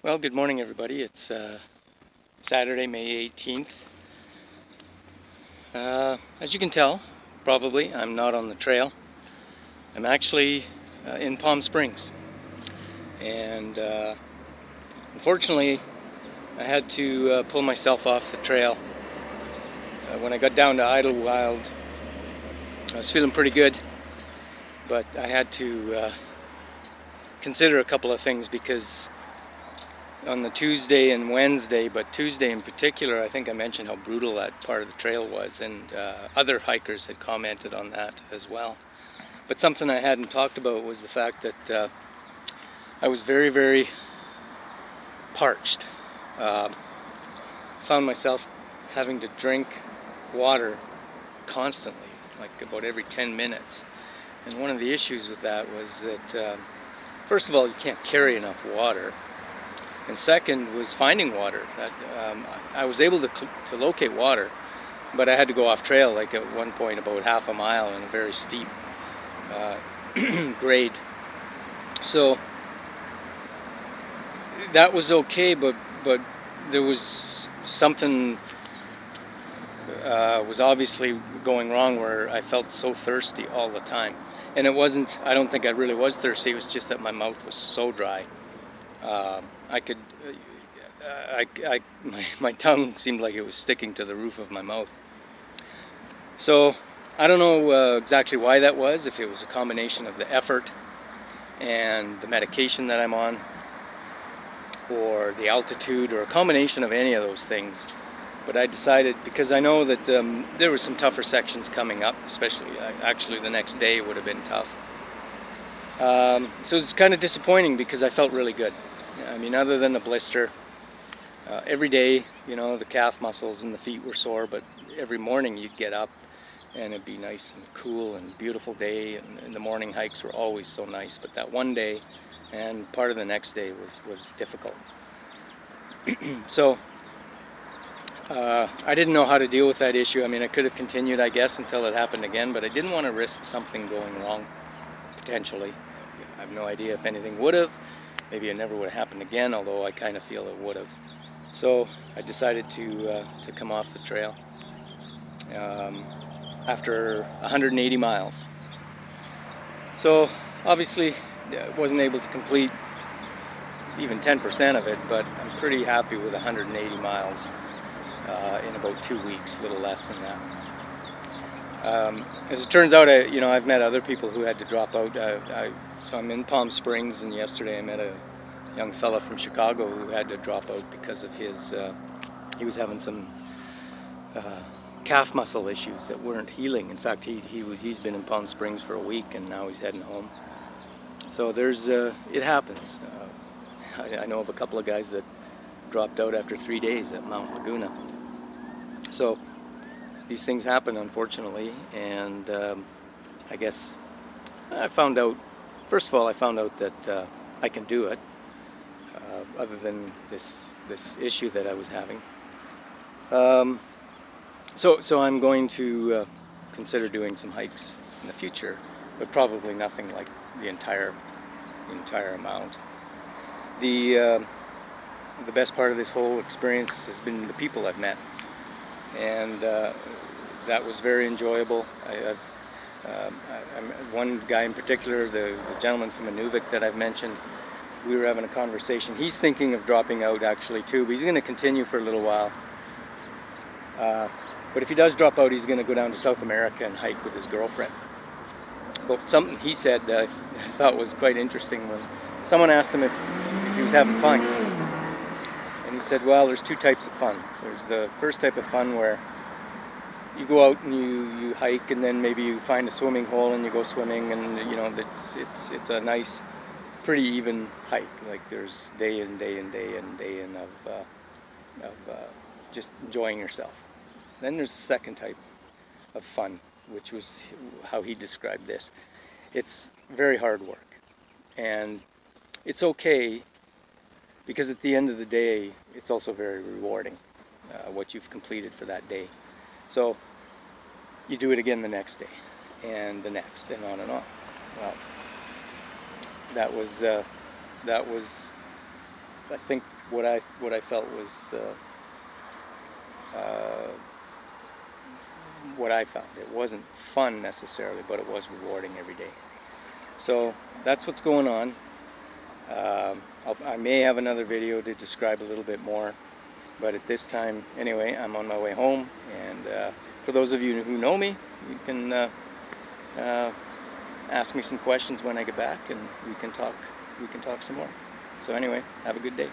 Well, good morning, everybody. It's Saturday, May 18th. As you can tell, probably, I'm not on the trail. I'm actually in Palm Springs. And unfortunately, I had to pull myself off the trail. When I got down to Idlewild, I was feeling pretty good, but I had to consider a couple of things because on the Tuesday and Wednesday, but Tuesday in particular, I think I mentioned how brutal that part of the trail was, and other hikers had commented on that as well. But something I hadn't talked about was the fact that I was very, very parched. Found myself having to drink water constantly, like about every 10 minutes. And one of the issues with that was that, first of all, you can't carry enough water. And second was finding water. I was able to locate water, but I had to go off trail, like at one point about half a mile in a very steep grade. So that was okay, but there was something was obviously going wrong where I felt so thirsty all the time. And it wasn't, I don't think I really was thirsty, it was just that my mouth was so dry. My tongue seemed like it was sticking to the roof of my mouth. So I don't know exactly why that was, if it was a combination of the effort and the medication that I'm on, or the altitude, or a combination of any of those things. But I decided, because I know that there were some tougher sections coming up, especially actually the next day would have been tough. So it's kind of disappointing because I felt really good. I mean, other than the blister, every day, you know, the calf muscles and the feet were sore, but every morning you'd get up and it'd be nice and cool and beautiful day, and the morning hikes were always so nice. But that one day and part of the next day was difficult. So I didn't know how to deal with that issue. I mean, I could have continued, I guess, until it happened again, but I didn't want to risk something going wrong, potentially. I have no idea if anything would have. Maybe it never would have happened again, although I kind of feel it would have. So I decided to come off the trail after 180 miles. So obviously I wasn't able to complete even 10% of it, but I'm pretty happy with 180 miles in about 2 weeks, a little less than that. As it turns out, I've met other people who had to drop out. So I'm in Palm Springs, and yesterday I met a young fella from Chicago who had to drop out because of his, he was having some calf muscle issues that weren't healing. In fact, he's been in Palm Springs for a week, and now he's heading home. So it happens. I know of a couple of guys that dropped out after 3 days at Mount Laguna. So these things happen, unfortunately, and I guess I found out, first of all, I found out that I can do it, other than this issue that I was having. So I'm going to consider doing some hikes in the future, but probably nothing like the entire amount. The best part of this whole experience has been the people I've met, and that was very enjoyable. One guy in particular, the gentleman from Inuvik that I've mentioned, we were having a conversation. He's thinking of dropping out actually too, but he's going to continue for a little while. But if he does drop out, he's going to go down to South America and hike with his girlfriend. But something he said that I thought was quite interesting, when someone asked him if he was having fun. And he said, well, there's two types of fun. There's the first type of fun where you go out and you hike, and then maybe you find a swimming hole and you go swimming, and it's a nice, pretty even hike. Like there's day in of just enjoying yourself. Then there's the second type of fun, which was how he described this. It's very hard work, and it's okay, because at the end of the day, it's also very rewarding, what you've completed for that day. So you do it again the next day, and the next, and on and on. Well, that was I think what I felt was what I found. It wasn't fun necessarily, but it was rewarding every day. So that's what's going on. I may have another video to describe a little bit more, but at this time, anyway, I'm on my way home. And for those of you who know me, you can ask me some questions when I get back, and we can talk some more. So anyway, have a good day.